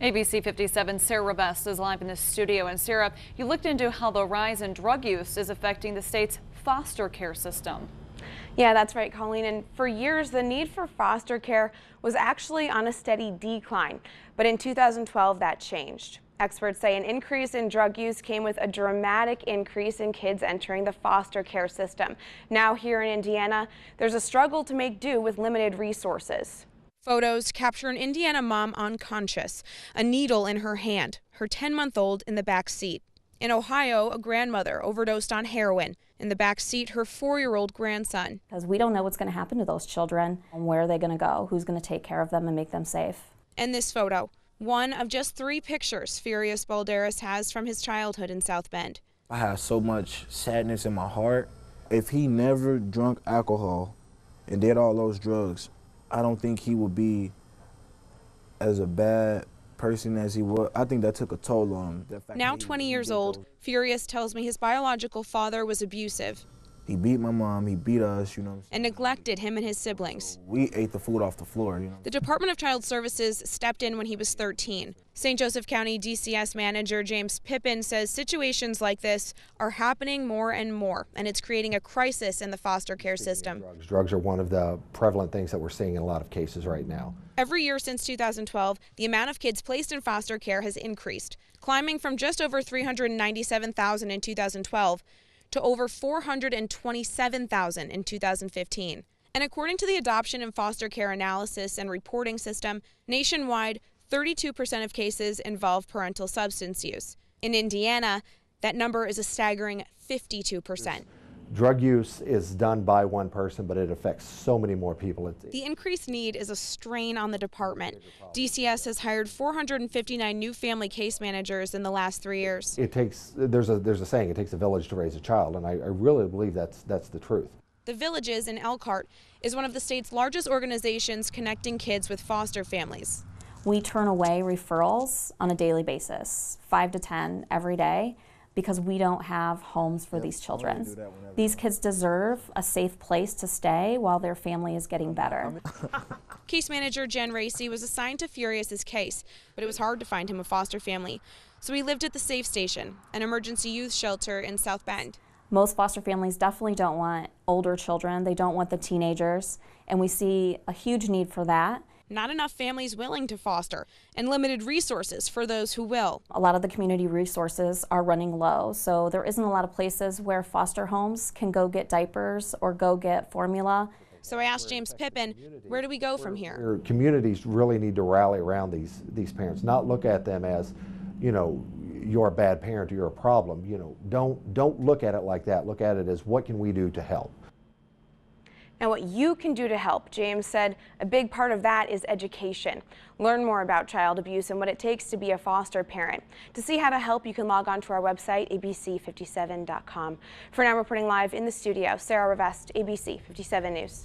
ABC 57's Sarah Best is live in the studio. And Sarah, you looked into how the rise in drug use is affecting the state's foster care system. Yeah, that's right, Colleen. And for years, the need for foster care was actually on a steady decline. But in 2012, that changed. Experts say an increase in drug use came with a dramatic increase in kids entering the foster care system. Now here in Indiana, there's a struggle to make do with limited resources. Photos capture an Indiana mom unconscious, a needle in her hand, her 10-month-old in the back seat. In Ohio, a grandmother overdosed on heroin. In the back seat, her 4-year-old grandson. Because we don't know what's going to happen to those children, and where are they going to go, who's going to take care of them and make them safe. And this photo, one of just 3 pictures Furious Balderas has from his childhood in South Bend. I have so much sadness in my heart. If he never drunk alcohol and did all those drugs, I don't think he would be as a bad person as he was. I think that took a toll on him. Now 20 years old, Furious tells me his biological father was abusive. He beat my mom, he beat us, and neglected him and his siblings. We ate the food off the floor, The Department of Child Services stepped in when he was 13. St. Joseph County DCS manager James Pippin says situations like this are happening more and more, and it's creating a crisis in the foster care system. Drugs are one of the prevalent things that we're seeing in a lot of cases right now. Every year since 2012, the amount of kids placed in foster care has increased, climbing from just over 397,000 in 2012 to over 427,000 in 2015. And according to the Adoption and Foster Care Analysis and Reporting System, nationwide, 32% of cases involve parental substance use. In Indiana, that number is a staggering 52%. Drug use is done by one person, but it affects so many more people. The increased need is a strain on the department. DCS has hired 459 new family case managers in the last 3 years. There's a saying, it takes a village to raise a child, and I really believe that's the truth. The Villages in Elkhart is one of the state's largest organizations connecting kids with foster families. We turn away referrals on a daily basis, 5 to 10 every day, because we don't have homes for these children. These kids deserve a safe place to stay while their family is getting better. Case manager Jen Racy was assigned to Furious's case, but it was hard to find him a foster family. So he lived at the Safe Station, an emergency youth shelter in South Bend. Most foster families definitely don't want older children. They don't want the teenagers, and we see a huge need for that. Not enough families willing to foster, and limited resources for those who will. A lot of the community resources are running low, so there isn't a lot of places where foster homes can go get diapers or go get formula. So I asked James Pippin, where do we go from here? Communities really need to rally around these parents, not look at them as, you're a bad parent or you're a problem. Don't look at it like that. Look at it as, what can we do to help? And what you can do to help, James said a big part of that is education. Learn more about child abuse and what it takes to be a foster parent. To see how to help, you can log on to our website, abc57.com. For now, reporting live in the studio, Sarah Rivest, ABC 57 News.